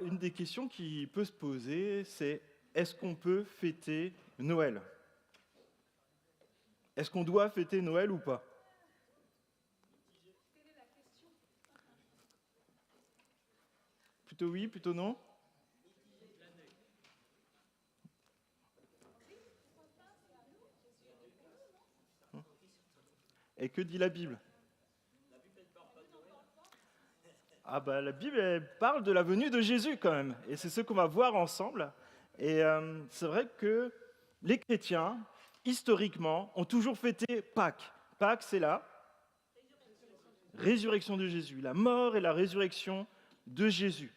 Une des questions qui peut se poser, c'est est-ce qu'on peut fêter Noël? Est-ce qu'on doit fêter Noël ou pas? Plutôt oui, plutôt non? Et que dit la Bible? La Bible elle parle de la venue de Jésus quand même, et c'est ce qu'on va voir ensemble. Et c'est vrai que les chrétiens, historiquement, ont toujours fêté Pâques. Pâques, c'est la résurrection de Jésus, la mort et la résurrection de Jésus.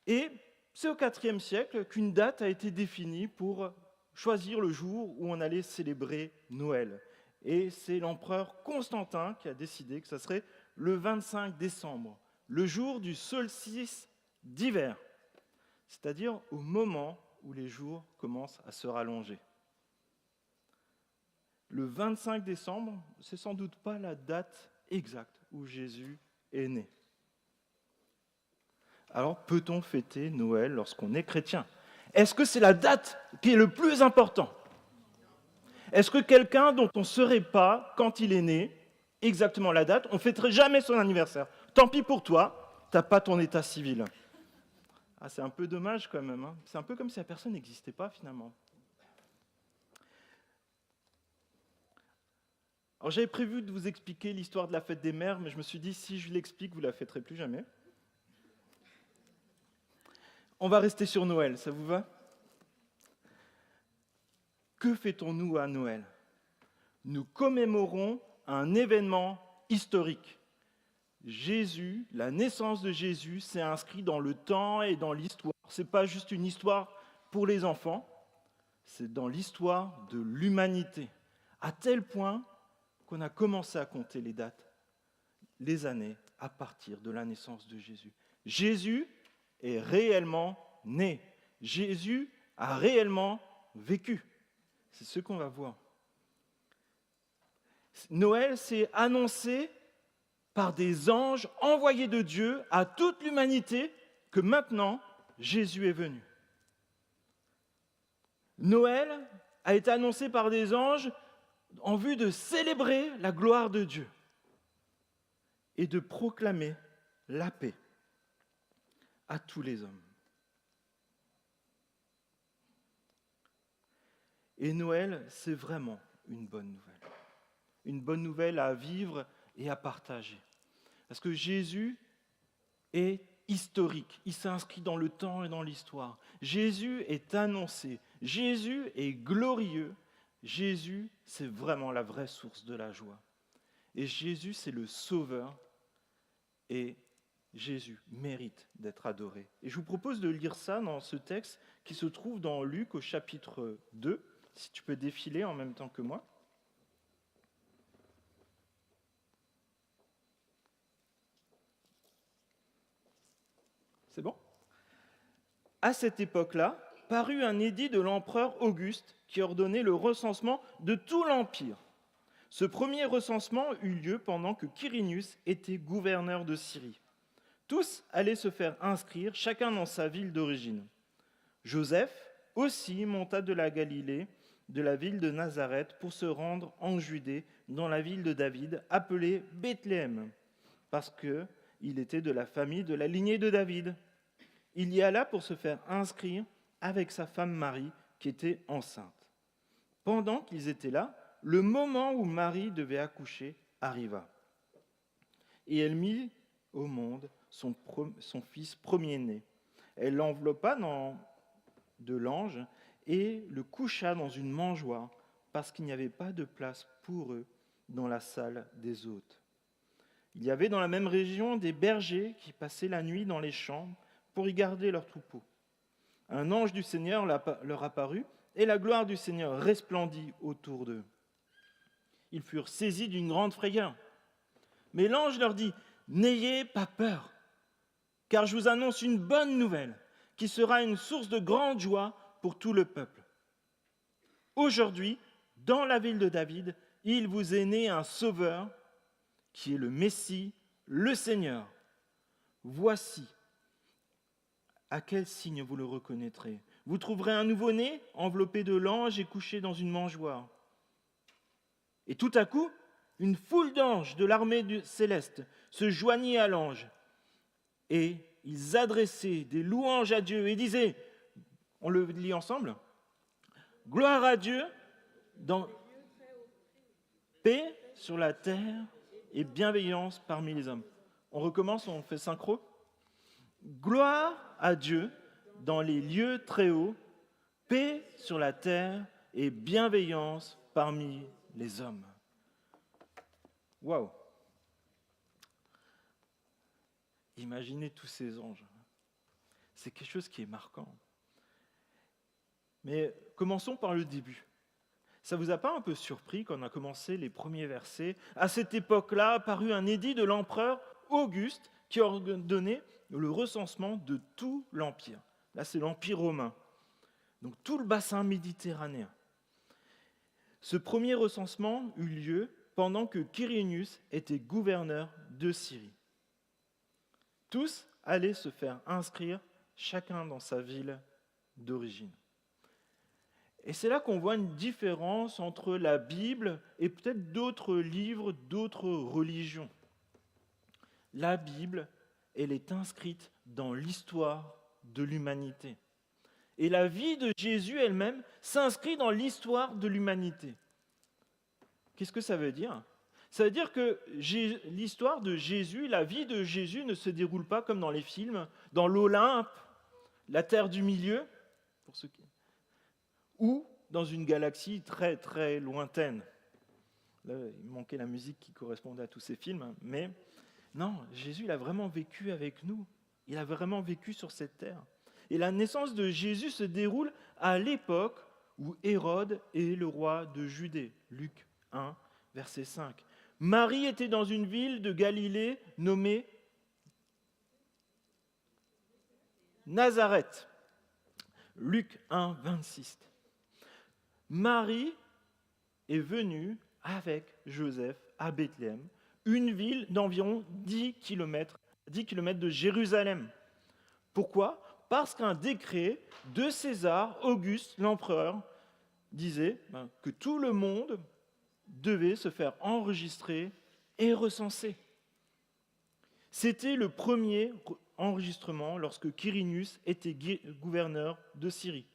Et c'est au IVe siècle qu'une date a été définie pour choisir le jour où on allait célébrer Noël. Et c'est l'empereur Constantin qui a décidé que ce serait le 25 décembre, le jour du solstice d'hiver, c'est-à-dire au moment où les jours commencent à se rallonger. Le 25 décembre, c'est sans doute pas la date exacte où Jésus est né. Alors, peut-on fêter Noël lorsqu'on est chrétien? Est-ce que c'est la date qui est le plus important? Est-ce que quelqu'un dont on ne saurait pas quand il est né, exactement la date, on ne fêterait jamais son anniversaire? Tant pis pour toi, tu n'as pas ton état civil. C'est un peu dommage quand même. C'est un peu comme si la personne n'existait pas finalement. Alors j'avais prévu de vous expliquer l'histoire de la fête des mères, mais je me suis dit, si je l'explique, vous ne la fêterez plus jamais. On va rester sur Noël, ça vous va? Que fêtons-nous à Noël? Nous commémorons un événement historique. Jésus, la naissance de Jésus, s'est inscrit dans le temps et dans l'histoire. Ce n'est pas juste une histoire pour les enfants, c'est dans l'histoire de l'humanité. À tel point qu'on a commencé à compter les dates, les années, à partir de la naissance de Jésus. Jésus est réellement né. Jésus a réellement vécu. C'est ce qu'on va voir. Noël, c'est annoncé par des anges envoyés de Dieu à toute l'humanité que maintenant, Jésus est venu. Noël a été annoncé par des anges en vue de célébrer la gloire de Dieu et de proclamer la paix à tous les hommes. Et Noël, c'est vraiment une bonne nouvelle. Une bonne nouvelle à vivre et à partager. Parce que Jésus est historique, il s'inscrit dans le temps et dans l'histoire. Jésus est annoncé, Jésus est glorieux, Jésus, c'est vraiment la vraie source de la joie. Et Jésus, c'est le Sauveur, et Jésus mérite d'être adoré. Et je vous propose de lire ça dans ce texte qui se trouve dans Luc au chapitre 2, si tu peux défiler en même temps que moi. C'est bon? À cette époque-là, parut un édit de l'empereur Auguste qui ordonnait le recensement de tout l'Empire. Ce premier recensement eut lieu pendant que Quirinius était gouverneur de Syrie. Tous allaient se faire inscrire, chacun dans sa ville d'origine. Joseph aussi monta de la Galilée, de la ville de Nazareth, pour se rendre en Judée, dans la ville de David, appelée Bethléem, parce qu'il était de la famille de la lignée de David. Il y alla pour se faire inscrire avec sa femme Marie, qui était enceinte. Pendant qu'ils étaient là, le moment où Marie devait accoucher arriva. Et elle mit au monde son fils premier-né. Elle l'enveloppa de lange et le coucha dans une mangeoire, parce qu'il n'y avait pas de place pour eux dans la salle des hôtes. Il y avait dans la même région des bergers qui passaient la nuit dans les champs pour y garder leurs troupeaux. Un ange du Seigneur leur apparut, et la gloire du Seigneur resplendit autour d'eux. Ils furent saisis d'une grande frayeur. Mais l'ange leur dit, « N'ayez pas peur, car je vous annonce une bonne nouvelle, qui sera une source de grande joie pour tout le peuple. Aujourd'hui, dans la ville de David, il vous est né un sauveur, qui est le Messie, le Seigneur. Voici, À quel signe vous le reconnaîtrez? Vous trouverez un nouveau-né enveloppé de langes et couché dans une mangeoire. Et tout à coup, une foule d'anges de l'armée céleste se joignit à l'ange. Et ils adressaient des louanges à Dieu et disaient, on le lit ensemble, gloire à Dieu dans paix sur la terre et bienveillance parmi les hommes. On recommence, on fait synchro. Gloire à Dieu dans les lieux très hauts, paix sur la terre et bienveillance parmi les hommes. Waouh! Imaginez tous ces anges. C'est quelque chose qui est marquant. Mais commençons par le début. Ça ne vous a pas un peu surpris quand on a commencé les premiers versets? À cette époque-là, apparut un édit de l'empereur Auguste qui ordonnait le recensement de tout l'Empire. Là, c'est l'Empire romain. Donc tout le bassin méditerranéen. Ce premier recensement eut lieu pendant que Quirinius était gouverneur de Syrie. Tous allaient se faire inscrire, chacun dans sa ville d'origine. Et c'est là qu'on voit une différence entre la Bible et peut-être d'autres livres, d'autres religions. La Bible, elle est inscrite dans l'histoire de l'humanité. Et la vie de Jésus elle-même s'inscrit dans l'histoire de l'humanité. Qu'est-ce que ça veut dire? Ça veut dire que l'histoire de Jésus, la vie de Jésus ne se déroule pas comme dans les films, dans l'Olympe, la terre du milieu, pour ceux qui... ou dans une galaxie très très lointaine. Là, il manquait la musique qui correspondait à tous ces films, mais non, Jésus il a vraiment vécu avec nous. Il a vraiment vécu sur cette terre. Et la naissance de Jésus se déroule à l'époque où Hérode est le roi de Judée. Luc 1, verset 5. Marie était dans une ville de Galilée nommée Nazareth. Luc 1, 26. Marie est venue avec Joseph à Bethléem, une ville d'environ 10 km de Jérusalem. Pourquoi? Parce qu'un décret de César, Auguste, l'empereur, disait que tout le monde devait se faire enregistrer et recenser. C'était le premier enregistrement lorsque Quirinius était gouverneur de Syrie.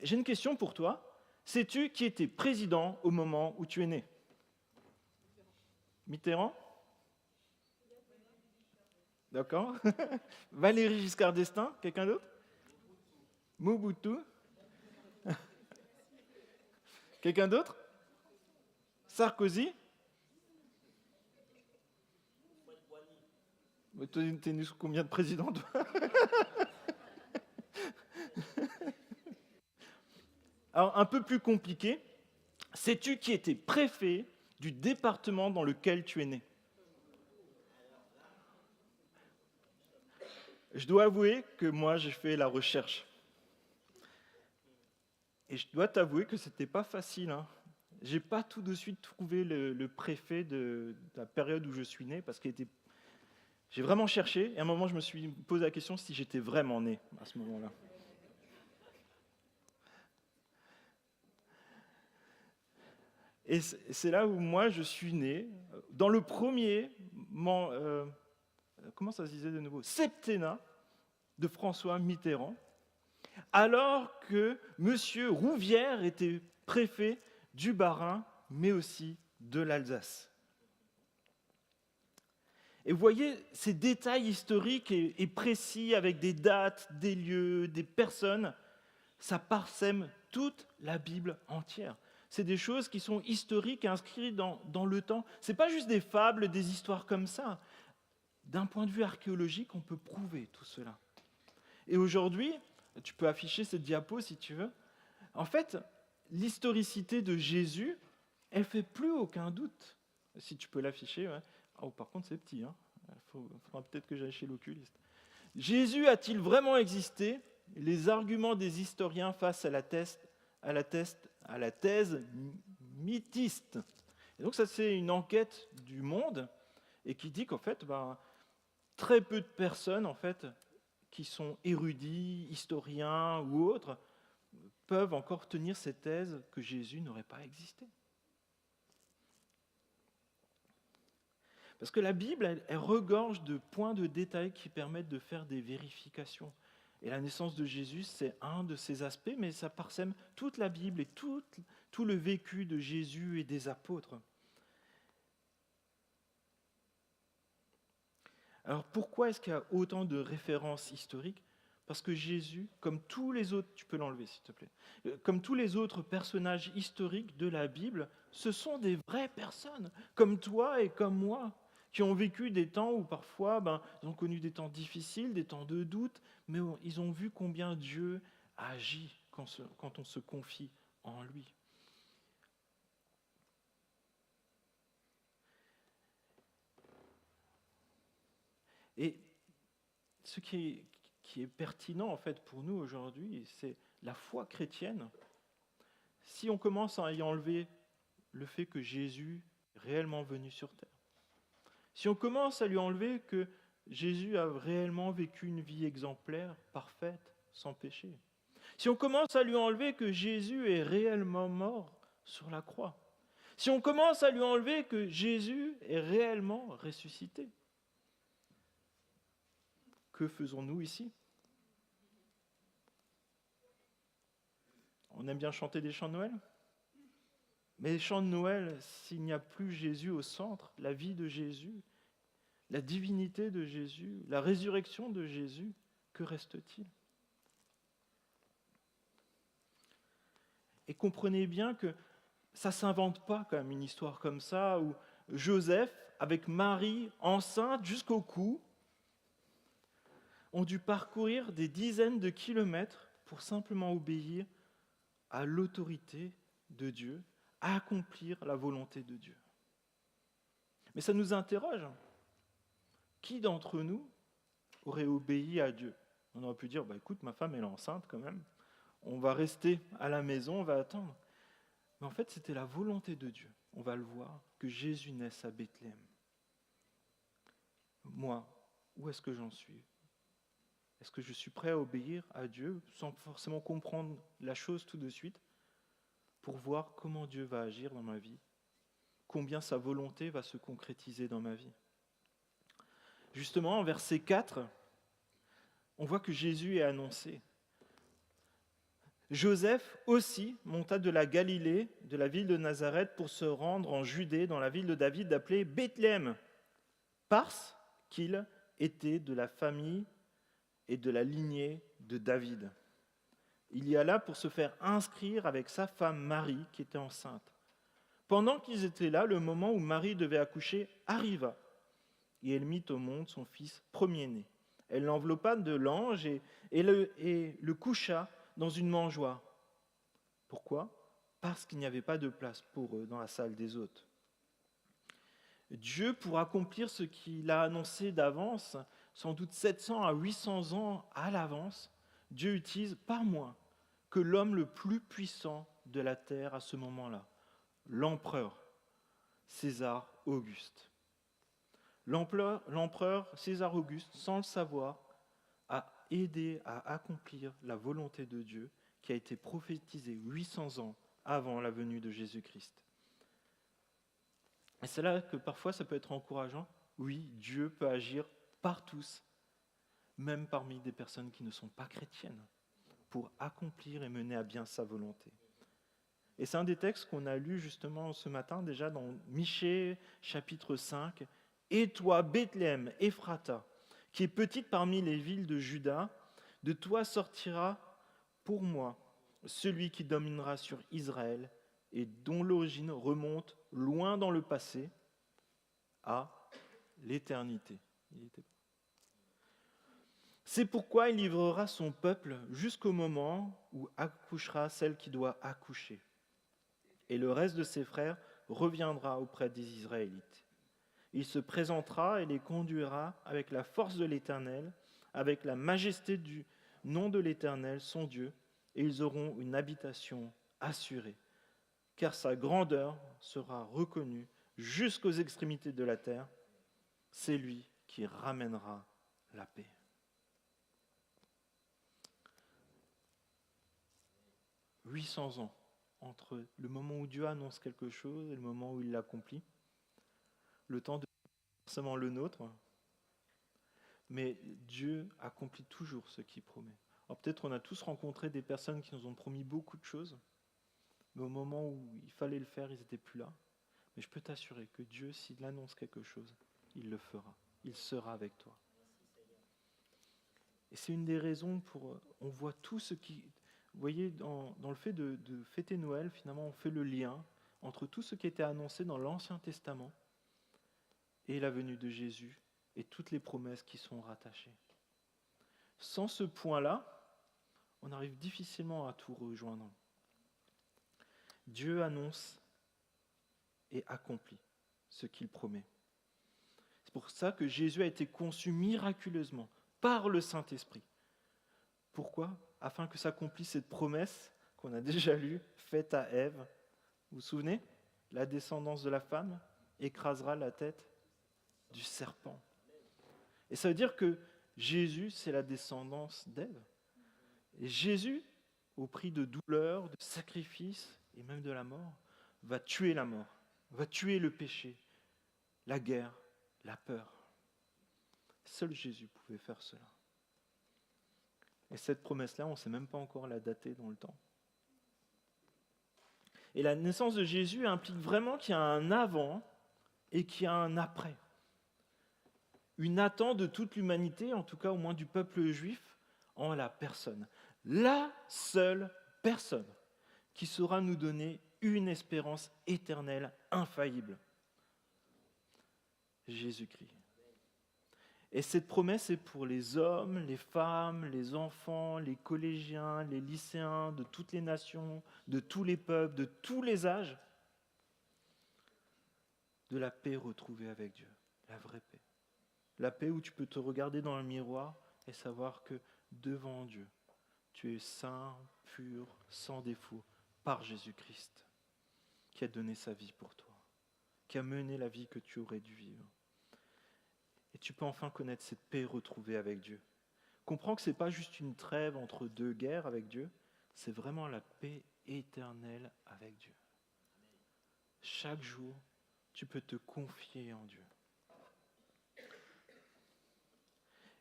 J'ai une question pour toi. Sais-tu qui était président au moment où tu es né? Mitterrand? D'accord. Valéry Giscard d'Estaing? Quelqu'un d'autre? Mobutu? Quelqu'un d'autre? Sarkozy? T'es né sous combien de présidents, toi? Alors, un peu plus compliqué, sais-tu qui était préfet du département dans lequel tu es né? Je dois avouer que moi, j'ai fait la recherche. Et je dois t'avouer que ce n'était pas facile. Je n'ai pas tout de suite trouvé le préfet de la période où je suis né, parce que j'ai vraiment cherché, et à un moment, je me suis posé la question si j'étais vraiment né à ce moment-là. Et c'est là où moi, je suis né, dans le premier, comment ça se disait de nouveau, septennat de François Mitterrand, alors que M. Rouvière était préfet du Bas-Rhin, mais aussi de l'Alsace. Et vous voyez, ces détails historiques et précis, avec des dates, des lieux, des personnes, ça parsème toute la Bible entière. C'est des choses qui sont historiques et inscrites dans le temps. Ce n'est pas juste des fables, des histoires comme ça. D'un point de vue archéologique, on peut prouver tout cela. Et aujourd'hui, tu peux afficher cette diapo si tu veux. En fait, l'historicité de Jésus, elle ne fait plus aucun doute. Si tu peux l'afficher. Ouais. Oh, par contre, c'est petit. Il faudra peut-être que j'aille chez l'oculiste. Jésus a-t-il vraiment existé? Les arguments des historiens face à la thèse mythiste. Et donc ça, c'est une enquête du Monde et qui dit qu'en fait, très peu de personnes en fait, qui sont érudits, historiens ou autres, peuvent encore tenir cette thèse que Jésus n'aurait pas existé. Parce que la Bible, elle regorge de points de détail qui permettent de faire des vérifications. Et la naissance de Jésus, c'est un de ces aspects, mais ça parsème toute la Bible et tout le vécu de Jésus et des apôtres. Alors pourquoi est-ce qu'il y a autant de références historiques ? Parce que Jésus, comme tous les autres, tu peux l'enlever s'il te plaît, comme tous les autres personnages historiques de la Bible, ce sont des vraies personnes, comme toi et comme moi, qui ont vécu des temps où parfois, ils ont connu des temps difficiles, des temps de doute, mais ils ont vu combien Dieu agit quand on se confie en lui. Et ce qui est pertinent en fait pour nous aujourd'hui, c'est la foi chrétienne. Si on commence à y enlever le fait que Jésus est réellement venu sur terre, si on commence à lui enlever que Jésus a réellement vécu une vie exemplaire, parfaite, sans péché, si on commence à lui enlever que Jésus est réellement mort sur la croix, si on commence à lui enlever que Jésus est réellement ressuscité, que faisons-nous ici ? On aime bien chanter des chants de Noël ? Mais les chants de Noël, s'il n'y a plus Jésus au centre, la vie de Jésus, la divinité de Jésus, la résurrection de Jésus, que reste-t-il ? Et comprenez bien que ça ne s'invente pas comme une histoire comme ça, où Joseph, avec Marie enceinte jusqu'au cou, ont dû parcourir des dizaines de kilomètres pour simplement obéir à l'autorité de Dieu, à accomplir la volonté de Dieu. Mais ça nous interroge. Qui d'entre nous aurait obéi à Dieu ? On aurait pu dire, écoute, ma femme elle est enceinte quand même, on va rester à la maison, on va attendre. Mais en fait, c'était la volonté de Dieu, on va le voir, que Jésus naisse à Bethléem. Moi, où est-ce que j'en suis ? Est-ce que je suis prêt à obéir à Dieu sans forcément comprendre la chose tout de suite pour voir comment Dieu va agir dans ma vie, combien sa volonté va se concrétiser dans ma vie ? Justement, en verset 4, on voit que Jésus est annoncé. Joseph aussi monta de la Galilée, de la ville de Nazareth, pour se rendre en Judée, dans la ville de David, appelée Bethléem, parce qu'il était de la famille et de la lignée de David. Il y alla pour se faire inscrire avec sa femme Marie, qui était enceinte. Pendant qu'ils étaient là, le moment où Marie devait accoucher arriva, et elle mit au monde son fils premier-né. Elle l'enveloppa de lange et le coucha dans une mangeoire. Pourquoi ? Parce qu'il n'y avait pas de place pour eux dans la salle des hôtes. Dieu, pour accomplir ce qu'il a annoncé d'avance, sans doute 700 à 800 ans à l'avance, Dieu utilise pas moins que l'homme le plus puissant de la terre à ce moment-là, l'empereur César Auguste. L'empereur César Auguste, sans le savoir, a aidé à accomplir la volonté de Dieu qui a été prophétisée 800 ans avant la venue de Jésus-Christ. Et c'est là que parfois ça peut être encourageant. Oui, Dieu peut agir par tous, même parmi des personnes qui ne sont pas chrétiennes, pour accomplir et mener à bien sa volonté. Et c'est un des textes qu'on a lu justement ce matin déjà dans Michée chapitre 5. « Et toi, Bethléem, Ephrata, qui est petite parmi les villes de Juda, de toi sortira pour moi celui qui dominera sur Israël et dont l'origine remonte loin dans le passé à l'éternité. » C'est pourquoi il livrera son peuple jusqu'au moment où accouchera celle qui doit accoucher. Et le reste de ses frères reviendra auprès des Israélites. Il se présentera et les conduira avec la force de l'Éternel, avec la majesté du nom de l'Éternel, son Dieu, et ils auront une habitation assurée, car sa grandeur sera reconnue jusqu'aux extrémités de la terre. C'est lui qui ramènera la paix. 800 ans entre le moment où Dieu annonce quelque chose et le moment où il l'accomplit. Le temps de forcément le nôtre, mais Dieu accomplit toujours ce qu'il promet. Alors peut-être on a tous rencontré des personnes qui nous ont promis beaucoup de choses, mais au moment où il fallait le faire, ils n'étaient plus là. Mais je peux t'assurer que Dieu, s'il annonce quelque chose, il le fera. Il sera avec toi. Et c'est une des raisons pour... On voit tout ce qui... Vous voyez, dans le fait de fêter Noël, finalement, on fait le lien entre tout ce qui était annoncé dans l'Ancien Testament et la venue de Jésus et toutes les promesses qui sont rattachées. Sans ce point-là, on arrive difficilement à tout rejoindre. Dieu annonce et accomplit ce qu'il promet. C'est pour ça que Jésus a été conçu miraculeusement par le Saint-Esprit. Pourquoi ? Afin que s'accomplisse cette promesse qu'on a déjà lue, faite à Ève. Vous vous souvenez ? La descendance de la femme écrasera la tête du serpent. Et ça veut dire que Jésus, c'est la descendance d'Ève. Et Jésus, au prix de douleur, de sacrifice et même de la mort, va tuer la mort, va tuer le péché, la guerre, la peur. Seul Jésus pouvait faire cela. Et cette promesse-là, on ne sait même pas encore la dater dans le temps. Et la naissance de Jésus implique vraiment qu'il y a un avant et qu'il y a un après. Une attente de toute l'humanité, en tout cas au moins du peuple juif, en la personne. La seule personne qui saura nous donner une espérance éternelle, infaillible. Jésus-Christ. Et cette promesse est pour les hommes, les femmes, les enfants, les collégiens, les lycéens, de toutes les nations, de tous les peuples, de tous les âges, de la paix retrouvée avec Dieu, la vraie paix. La paix où tu peux te regarder dans le miroir et savoir que devant Dieu, tu es saint, pur, sans défaut, par Jésus-Christ, qui a donné sa vie pour toi, qui a mené la vie que tu aurais dû vivre. Et tu peux enfin connaître cette paix retrouvée avec Dieu. Comprends que ce n'est pas juste une trêve entre deux guerres avec Dieu, c'est vraiment la paix éternelle avec Dieu. Chaque jour, tu peux te confier en Dieu.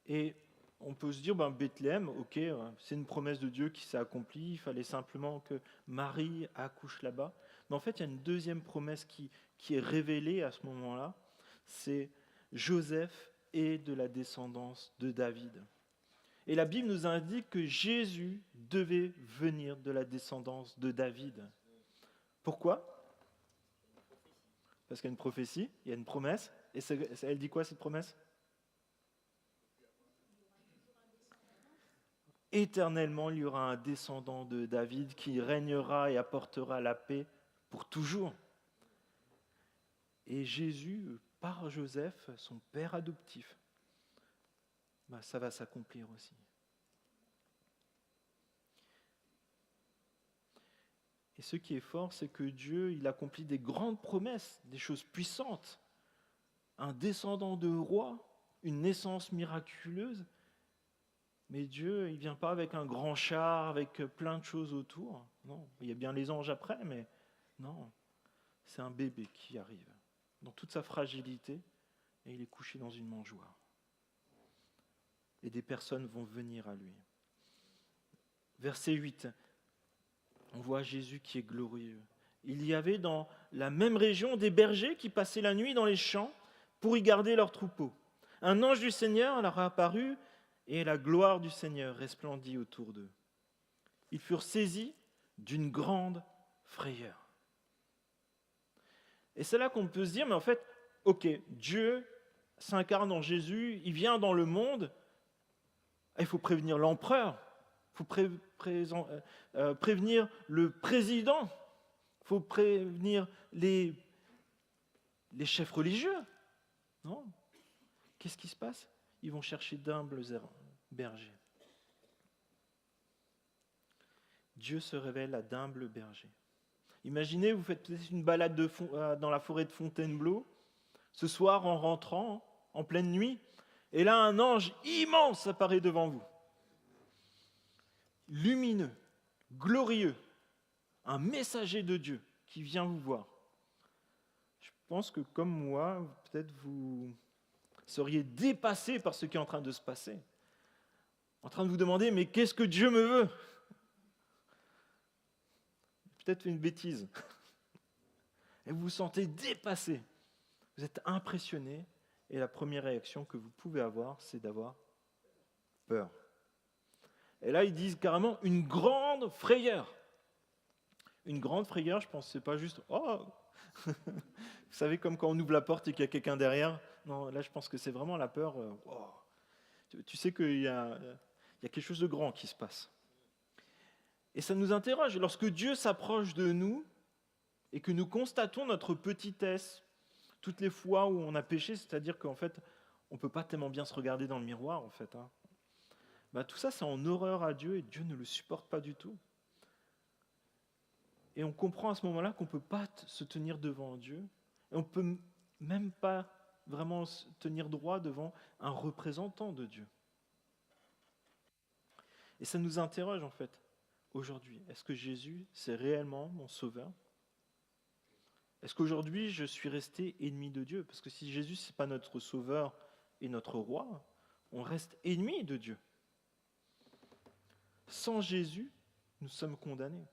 Et on peut se dire, Bethléem, ok, c'est une promesse de Dieu qui s'est accomplie, il fallait simplement que Marie accouche là-bas. Mais en fait, il y a une deuxième promesse qui est révélée à ce moment-là, c'est Joseph est de la descendance de David. Et la Bible nous indique que Jésus devait venir de la descendance de David. Pourquoi ? Parce qu'il y a une prophétie, il y a une promesse. Et elle dit quoi cette promesse ? Éternellement, il y aura un descendant de David qui régnera et apportera la paix pour toujours. Et Jésus, par Joseph, son père adoptif, ça va s'accomplir aussi. Et ce qui est fort, c'est que Dieu, il accomplit des grandes promesses, des choses puissantes. Un descendant de roi, une naissance miraculeuse. Mais Dieu, il ne vient pas avec un grand char, avec plein de choses autour. Non, il y a bien les anges après, mais non. C'est un bébé qui arrive, dans toute sa fragilité, et il est couché dans une mangeoire. Et des personnes vont venir à lui. Verset 8, on voit Jésus qui est glorieux. Il y avait dans la même région des bergers qui passaient la nuit dans les champs pour y garder leurs troupeaux. Un ange du Seigneur leur a apparu et la gloire du Seigneur resplendit autour d'eux. Ils furent saisis d'une grande frayeur. Et c'est là qu'on peut se dire, mais en fait, ok, Dieu s'incarne en Jésus, il vient dans le monde, il faut prévenir l'empereur, il faut prévenir le président, il faut prévenir les chefs religieux. Non ? Qu'est-ce qui se passe ? Ils vont chercher d'humbles bergers. Dieu se révèle à d'humbles bergers. Imaginez, vous faites peut-être une balade dans la forêt de Fontainebleau, ce soir en rentrant, en pleine nuit, et là un ange immense apparaît devant vous. Lumineux, glorieux, un messager de Dieu qui vient vous voir. Je pense que comme moi, peut-être vous seriez dépassé par ce qui est en train de se passer. En train de vous demander, mais qu'est-ce que Dieu me veut? Peut-être une bêtise. Et vous vous sentez dépassé. Vous êtes impressionné. Et la première réaction que vous pouvez avoir, c'est d'avoir peur. Et là, ils disent carrément une grande frayeur. Une grande frayeur, je pense que c'est pas juste « Oh !» Vous savez, comme quand on ouvre la porte et qu'il y a quelqu'un derrière. Non, là, je pense que c'est vraiment la peur. Oh. Tu sais qu'il y a quelque chose de grand qui se passe. Et ça nous interroge. Lorsque Dieu s'approche de nous et que nous constatons notre petitesse, toutes les fois où on a péché, c'est-à-dire qu'en fait, on ne peut pas tellement bien se regarder dans le miroir, en fait. Tout ça, c'est en horreur à Dieu et Dieu ne le supporte pas du tout. Et on comprend à ce moment-là qu'on ne peut pas se tenir devant Dieu et on ne peut même pas vraiment se tenir droit devant un représentant de Dieu. Et ça nous interroge en fait aujourd'hui. Est-ce que Jésus, c'est réellement mon sauveur? Est-ce qu'aujourd'hui, je suis resté ennemi de Dieu? Parce que si Jésus, ce n'est pas notre sauveur et notre roi, on reste ennemi de Dieu. Sans Jésus, nous sommes condamnés.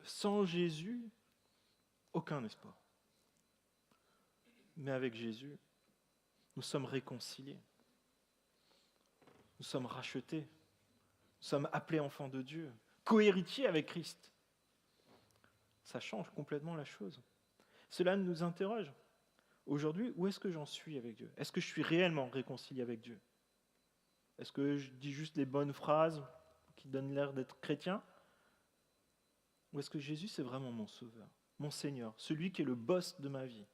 Sans Jésus, aucun espoir. Mais avec Jésus, nous sommes réconciliés. Nous sommes rachetés. Nous sommes appelés enfants de Dieu, co-héritiers avec Christ. Ça change complètement la chose. Cela nous interroge. Aujourd'hui, où est-ce que j'en suis avec Dieu? Est-ce que je suis réellement réconcilié avec Dieu? Est-ce que je dis juste les bonnes phrases qui donnent l'air d'être chrétien? Ou est-ce que Jésus, c'est vraiment mon sauveur, mon Seigneur, celui qui est le boss de ma vie,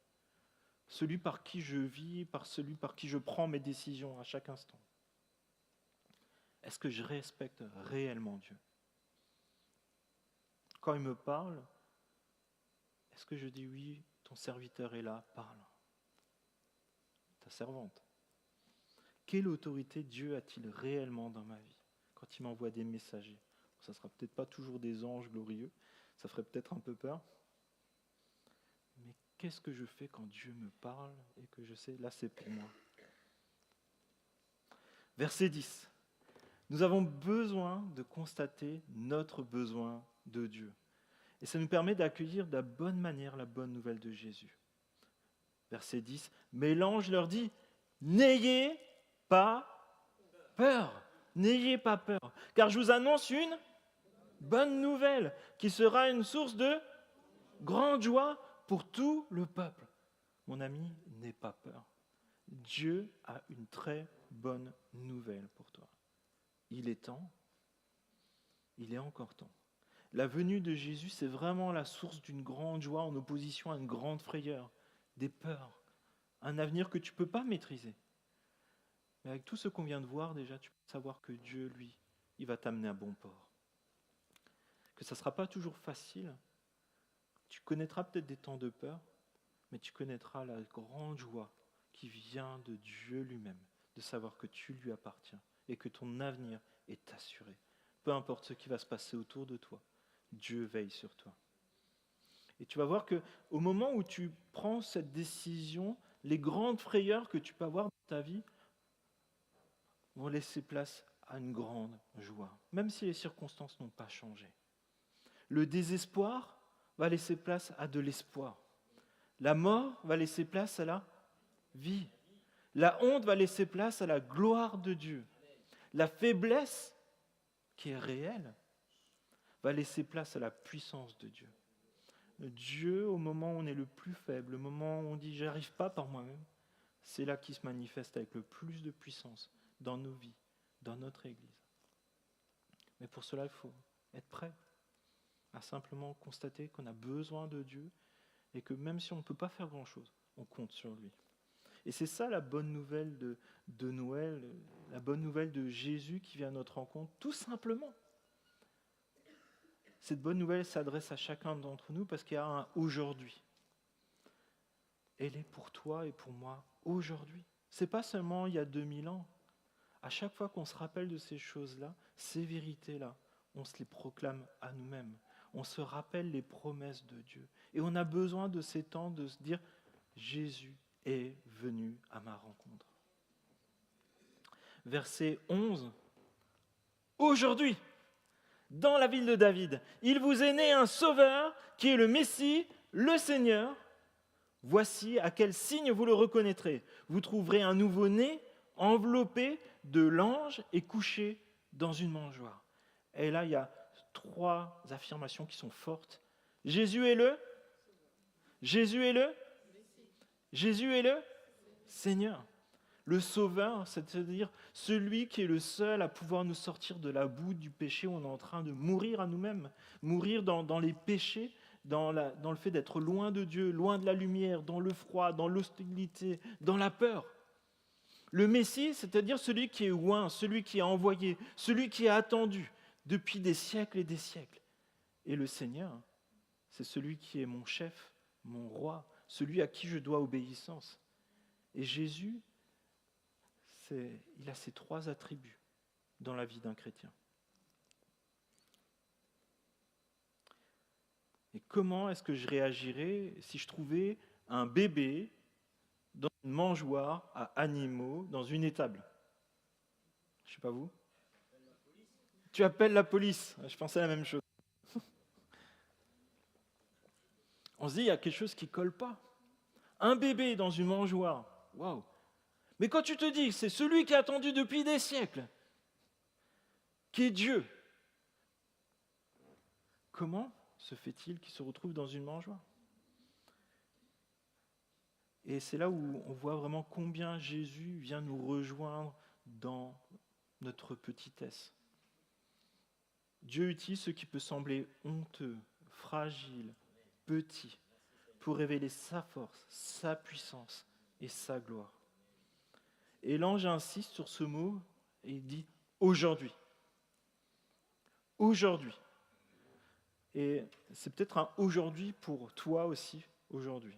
celui par qui je vis, celui par qui je prends mes décisions à chaque instant? Est-ce que je respecte réellement Dieu? Quand il me parle, est-ce que je dis oui, ton serviteur est là, parle? Ta servante. Quelle autorité Dieu a-t-il réellement dans ma vie quand il m'envoie des messagers? Ça ne sera peut-être pas toujours des anges glorieux, ça ferait peut-être un peu peur. Mais qu'est-ce que je fais quand Dieu me parle et que je sais, là c'est pour moi? Verset 10. Nous avons besoin de constater notre besoin de Dieu. Et ça nous permet d'accueillir de la bonne manière la bonne nouvelle de Jésus. Verset 10. Mais l'ange leur dit, n'ayez pas peur. N'ayez pas peur. Car je vous annonce une bonne nouvelle qui sera une source de grande joie pour tout le peuple. Mon ami, n'aie pas peur. Dieu a une très bonne nouvelle pour toi. Il est temps. Il est encore temps. La venue de Jésus, c'est vraiment la source d'une grande joie en opposition à une grande frayeur, des peurs, un avenir que tu ne peux pas maîtriser. Mais avec tout ce qu'on vient de voir déjà, tu peux savoir que Dieu, lui, il va t'amener à bon port. Que ça ne sera pas toujours facile. Tu connaîtras peut-être des temps de peur, mais tu connaîtras la grande joie qui vient de Dieu lui-même, de savoir que tu lui appartiens et que ton avenir est assuré. Peu importe ce qui va se passer autour de toi, Dieu veille sur toi. Et tu vas voir qu'au moment où tu prends cette décision, les grandes frayeurs que tu peux avoir dans ta vie vont laisser place à une grande joie, même si les circonstances n'ont pas changé. Le désespoir va laisser place à de l'espoir. La mort va laisser place à la vie. La honte va laisser place à la gloire de Dieu. La faiblesse, qui est réelle, va laisser place à la puissance de Dieu. Dieu, au moment où on est le plus faible, le moment où on dit « j'y arrive pas par moi-même », c'est là qu'il se manifeste avec le plus de puissance dans nos vies, dans notre Église. Mais pour cela, il faut être prêt à simplement constater qu'on a besoin de Dieu et que même si on ne peut pas faire grand-chose, on compte sur lui. Et c'est ça la bonne nouvelle de Noël, la bonne nouvelle de Jésus qui vient à notre rencontre, tout simplement. Cette bonne nouvelle s'adresse à chacun d'entre nous parce qu'il y a un aujourd'hui. Elle est pour toi et pour moi aujourd'hui. Ce n'est pas seulement il y a 2000 ans. À chaque fois qu'on se rappelle de ces choses-là, ces vérités-là, on se les proclame à nous-mêmes. on se rappelle les promesses de Dieu. Et on a besoin de ces temps de se dire, Jésus est venu à ma rencontre. Verset 11. Aujourd'hui, dans la ville de David, il vous est né un sauveur qui est le Messie, le Seigneur. Voici à quel signe vous le reconnaîtrez. Vous trouverez un nouveau-né enveloppé de langes et couché dans une mangeoire. Et là, il y a 3 affirmations qui sont fortes. Jésus est le Seigneur. Le Sauveur, c'est-à-dire celui qui est le seul à pouvoir nous sortir de la boue du péché où on est en train de mourir à nous-mêmes, mourir dans les péchés, dans le fait d'être loin de Dieu, loin de la lumière, dans le froid, dans l'hostilité, dans la peur. Le Messie, c'est-à-dire celui qui est oint, celui qui est envoyé, celui qui est attendu depuis des siècles et des siècles. Et le Seigneur, c'est celui qui est mon chef, mon roi, celui à qui je dois obéissance. Et Jésus, il a ces 3 attributs dans la vie d'un chrétien. Et comment est-ce que je réagirais si je trouvais un bébé dans une mangeoire à animaux, dans une étable? Je ne sais pas vous. Tu appelles la police. Je pensais à la même chose. On se dit, il y a quelque chose qui ne colle pas. Un bébé dans une mangeoire. Waouh! Mais quand tu te dis que c'est celui qui a attendu depuis des siècles, qui est Dieu, comment se fait-il qu'il se retrouve dans une mangeoire? Et c'est là où on voit vraiment combien Jésus vient nous rejoindre dans notre petitesse. Dieu utilise ce qui peut sembler honteux, fragile, petit, pour révéler sa force, sa puissance et sa gloire. Et l'ange insiste sur ce mot et il dit « aujourd'hui ». Aujourd'hui. Et c'est peut-être un aujourd'hui pour toi aussi, aujourd'hui.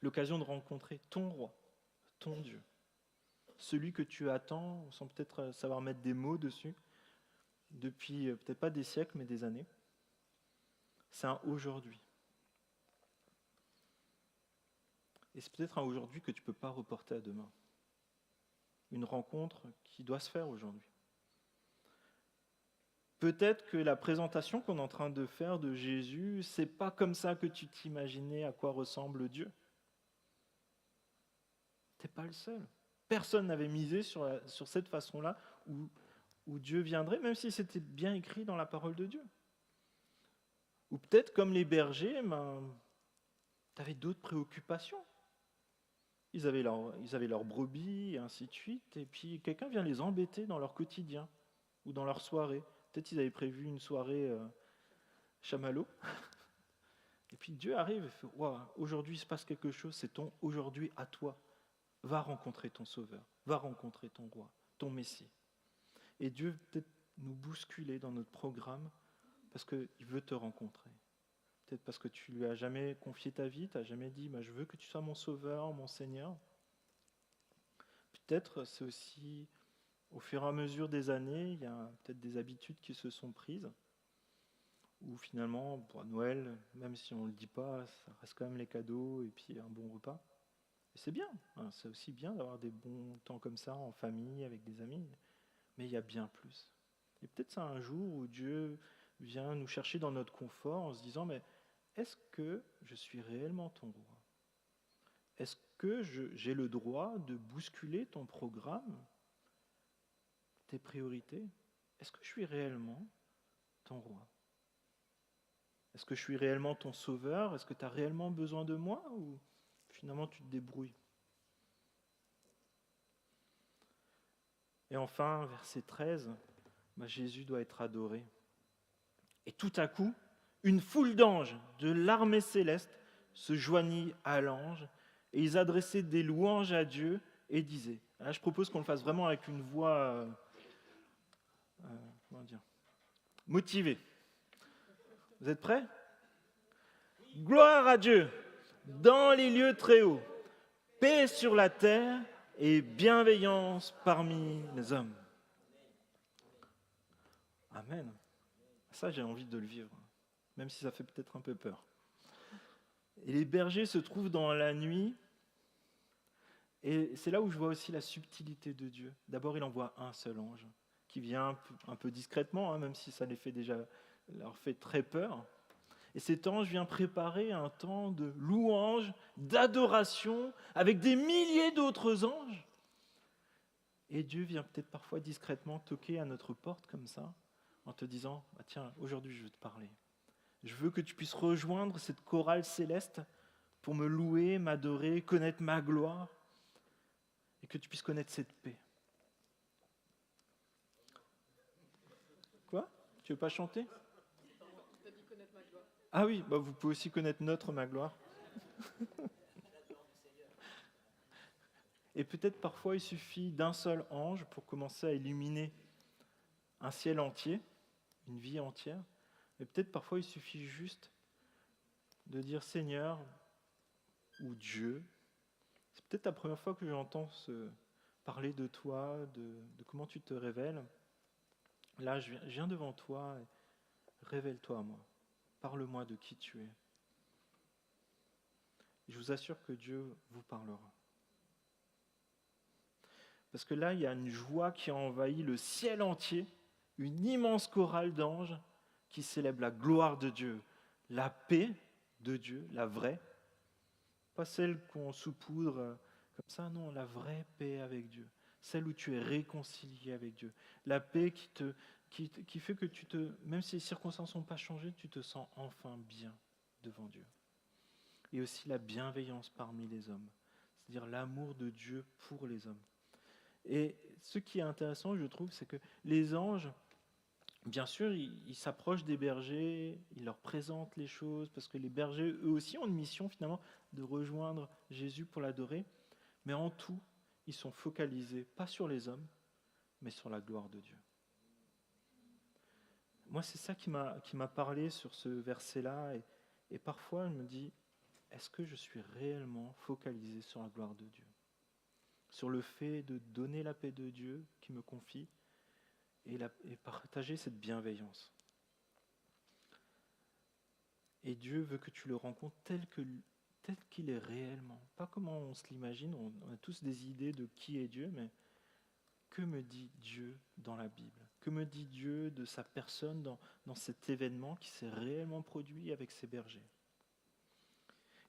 L'occasion de rencontrer ton roi, ton Dieu. Celui que tu attends, sans peut-être savoir mettre des mots dessus, depuis peut-être pas des siècles, mais des années. C'est un aujourd'hui. Et c'est peut-être un aujourd'hui que tu ne peux pas reporter à demain. Une rencontre qui doit se faire aujourd'hui. Peut-être que la présentation qu'on est en train de faire de Jésus, c'est pas comme ça que tu t'imaginais à quoi ressemble Dieu. Tu n'es pas le seul. Personne n'avait misé sur cette façon-là où Dieu viendrait, même si c'était bien écrit dans la parole de Dieu. Ou peut-être comme les bergers, tu avais d'autres préoccupations. Ils avaient leurs brebis, et ainsi de suite, et puis quelqu'un vient les embêter dans leur quotidien ou dans leur soirée. Peut-être qu'ils avaient prévu une soirée chamallow. Et puis Dieu arrive et fait « Waouh, aujourd'hui il se passe quelque chose, c'est ton aujourd'hui à toi. Va rencontrer ton Sauveur, va rencontrer ton roi, ton Messie. » Et Dieu peut-être nous bousculer dans notre programme parce qu'il veut te rencontrer. Peut-être parce que tu lui as jamais confié ta vie, tu n'as jamais dit « Je veux que tu sois mon Sauveur, mon Seigneur. » Peut-être c'est aussi au fur et à mesure des années, il y a peut-être des habitudes qui se sont prises, où finalement, pour Noël, même si on ne le dit pas, ça reste quand même les cadeaux et puis un bon repas. Et c'est bien, c'est aussi bien d'avoir des bons temps comme ça, en famille, avec des amis, mais il y a bien plus. Et peut-être c'est un jour où Dieu vient nous chercher dans notre confort en se disant, mais est-ce que je suis réellement ton roi? Est-ce que j'ai le droit de bousculer ton programme, tes priorités? Est-ce que je suis réellement ton roi? Est-ce que je suis réellement ton sauveur? Est-ce que tu as réellement besoin de moi ou finalement tu te débrouilles? Et enfin, verset 13, Jésus doit être adoré. Et tout à coup, une foule d'anges de l'armée céleste se joignit à l'ange et ils adressaient des louanges à Dieu et disaient, là je propose qu'on le fasse vraiment avec une voix motivée. Vous êtes prêts? Gloire à Dieu dans les lieux très hauts, paix sur la terre et bienveillance parmi les hommes. Amen. Ça, j'ai envie de le vivre, même si ça fait peut-être un peu peur. Et les bergers se trouvent dans la nuit, et c'est là où je vois aussi la subtilité de Dieu. D'abord, il envoie un seul ange, qui vient un peu discrètement, hein, même si ça leur fait très peur. Et cet ange vient préparer un temps de louange, d'adoration, avec des milliers d'autres anges. Et Dieu vient peut-être parfois discrètement toquer à notre porte comme ça, en te disant, tiens, aujourd'hui je veux te parler. Je veux que tu puisses rejoindre cette chorale céleste pour me louer, m'adorer, connaître ma gloire, et que tu puisses connaître cette paix. Quoi ? Tu veux pas chanter ? Ah oui, vous pouvez aussi connaître notre ma gloire. Et peut-être parfois il suffit d'un seul ange pour commencer à illuminer un ciel entier, une vie entière. Et peut-être parfois il suffit juste de dire Seigneur ou Dieu. C'est peut-être la première fois que j'entends parler de toi, de comment tu te révèles. Là, je viens devant toi, révèle-toi à moi. Parle-moi de qui tu es. Je vous assure que Dieu vous parlera. Parce que là, il y a une joie qui a envahi le ciel entier, une immense chorale d'anges qui célèbre la gloire de Dieu, la paix de Dieu, la vraie, pas celle qu'on saupoudre comme ça, non, la vraie paix avec Dieu, celle où tu es réconcilié avec Dieu, la paix qui fait que même si les circonstances n'ont pas changé, tu te sens enfin bien devant Dieu. Et aussi la bienveillance parmi les hommes, c'est-à-dire l'amour de Dieu pour les hommes. Et ce qui est intéressant, je trouve, c'est que les anges, bien sûr, ils s'approchent des bergers, ils leur présentent les choses, parce que les bergers, eux aussi, ont une mission finalement de rejoindre Jésus pour l'adorer. Mais en tout, ils sont focalisés, pas sur les hommes, mais sur la gloire de Dieu. Moi, c'est ça qui m'a parlé sur ce verset-là. Et parfois, je me dis, est-ce que je suis réellement focalisé sur la gloire de Dieu ? Sur le fait de donner la paix de Dieu qui me confie et partager cette bienveillance. Et Dieu veut que tu le rencontres tel qu'il est réellement. Pas comment on se l'imagine, on a tous des idées de qui est Dieu, mais que me dit Dieu dans la Bible ? Que me dit Dieu de sa personne dans cet événement qui s'est réellement produit avec ses bergers ?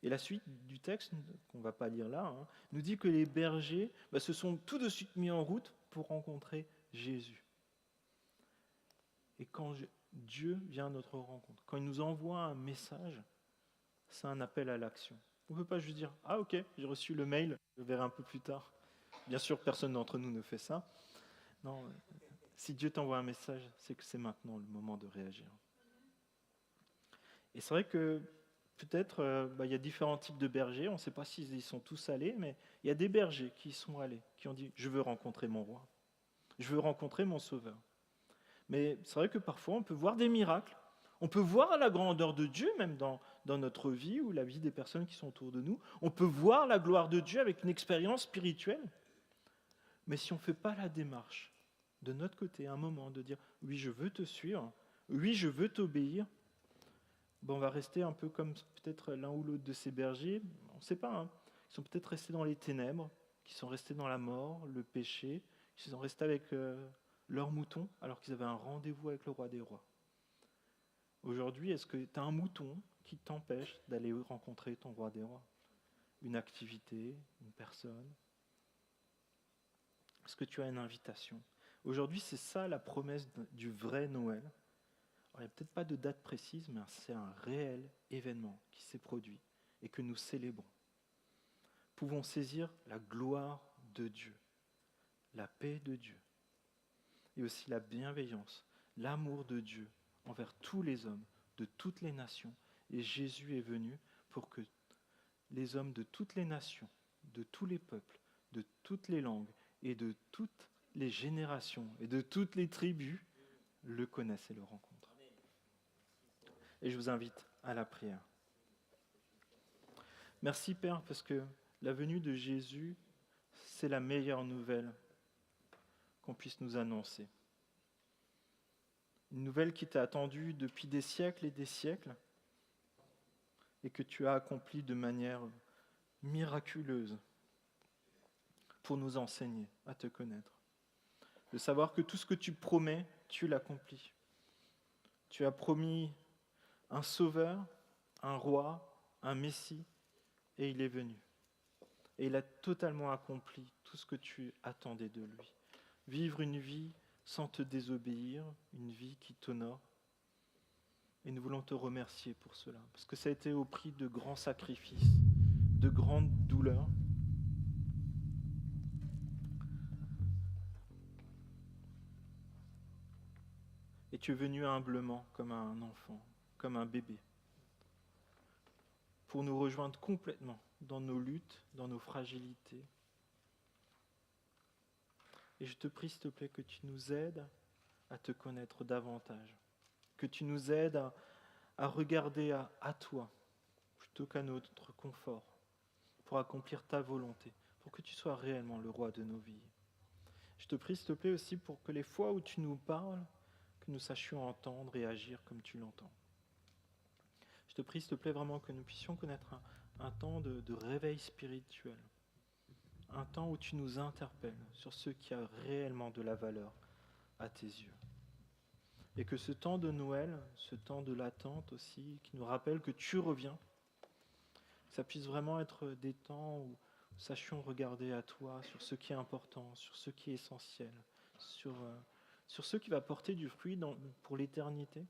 Et la suite du texte, qu'on ne va pas lire là, nous dit que les bergers se sont tout de suite mis en route pour rencontrer Jésus. Et quand Dieu vient à notre rencontre, quand il nous envoie un message, c'est un appel à l'action. On ne peut pas juste dire « Ah ok, j'ai reçu le mail, je verrai un peu plus tard ». Bien sûr, personne d'entre nous ne fait ça. Non, si Dieu t'envoie un message, c'est que c'est maintenant le moment de réagir. Et c'est vrai que peut-être, il y a différents types de bergers, on ne sait pas s'ils y sont tous allés, mais il y a des bergers qui y sont allés, qui ont dit « Je veux rencontrer mon roi, je veux rencontrer mon sauveur ». Mais c'est vrai que parfois on peut voir des miracles, on peut voir la grandeur de Dieu même dans notre vie ou la vie des personnes qui sont autour de nous, on peut voir la gloire de Dieu avec une expérience spirituelle, mais si on ne fait pas la démarche de notre côté, à un moment, de dire « Oui, je veux te suivre, oui, je veux t'obéir », on va rester un peu comme peut-être l'un ou l'autre de ces bergers, on ne sait pas, ils sont peut-être restés dans les ténèbres, qui sont restés dans la mort, le péché, qui sont restés avec leurs moutons alors qu'ils avaient un rendez-vous avec le roi des rois. Aujourd'hui, est-ce que tu as un mouton qui t'empêche d'aller rencontrer ton roi des rois ? Une activité, une personne ? Est-ce que tu as une invitation ? Aujourd'hui, c'est ça la promesse du vrai Noël. Alors, il n'y a peut-être pas de date précise, mais c'est un réel événement qui s'est produit et que nous célébrons. Pouvons saisir la gloire de Dieu, la paix de Dieu, et aussi la bienveillance, l'amour de Dieu envers tous les hommes, de toutes les nations. Et Jésus est venu pour que les hommes de toutes les nations, de tous les peuples, de toutes les langues et de toutes les générations et de toutes les tribus le connaissent et le rencontrent. Et je vous invite à la prière. Merci Père, parce que la venue de Jésus, c'est la meilleure nouvelle qu'on puisse nous annoncer. Une nouvelle qui t'a attendue depuis des siècles et des siècles et que tu as accomplie de manière miraculeuse pour nous enseigner à te connaître. De savoir que tout ce que tu promets, tu l'accomplis. Tu as promis un sauveur, un roi, un messie, et il est venu. Et il a totalement accompli tout ce que tu attendais de lui. Vivre une vie sans te désobéir, une vie qui t'honore. Et nous voulons te remercier pour cela, parce que ça a été au prix de grands sacrifices, de grandes douleurs. Et tu es venu humblement comme un enfant, comme un bébé, pour nous rejoindre complètement dans nos luttes, dans nos fragilités. Et je te prie, s'il te plaît, que tu nous aides à te connaître davantage, que tu nous aides à regarder à toi, plutôt qu'à notre confort, pour accomplir ta volonté, pour que tu sois réellement le roi de nos vies. Je te prie, s'il te plaît, aussi pour que les fois où tu nous parles, que nous sachions entendre et agir comme tu l'entends. Je te prie, s'il te plaît, vraiment que nous puissions connaître un temps de réveil spirituel, un temps où tu nous interpelles sur ce qui a réellement de la valeur à tes yeux. Et que ce temps de Noël, ce temps de l'attente aussi, qui nous rappelle que tu reviens, ça puisse vraiment être des temps où nous sachions regarder à toi sur ce qui est important, sur ce qui est essentiel, sur ce qui va porter du fruit pour l'éternité.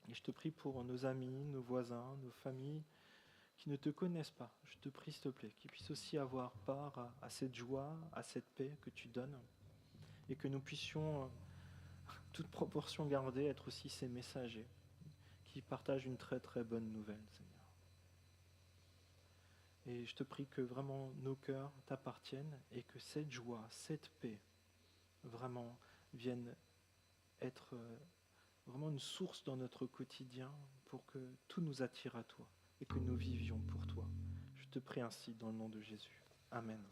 Et je te prie pour nos amis, nos voisins, nos familles qui ne te connaissent pas. Je te prie, s'il te plaît, qu'ils puissent aussi avoir part à cette joie, à cette paix que tu donnes, et que nous puissions, toute proportion gardée, être aussi ces messagers qui partagent une très très bonne nouvelle, Seigneur. Et je te prie que vraiment nos cœurs t'appartiennent et que cette joie, cette paix, vraiment vienne être vraiment une source dans notre quotidien pour que tout nous attire à toi et que nous vivions pour toi. Je te prie ainsi dans le nom de Jésus. Amen.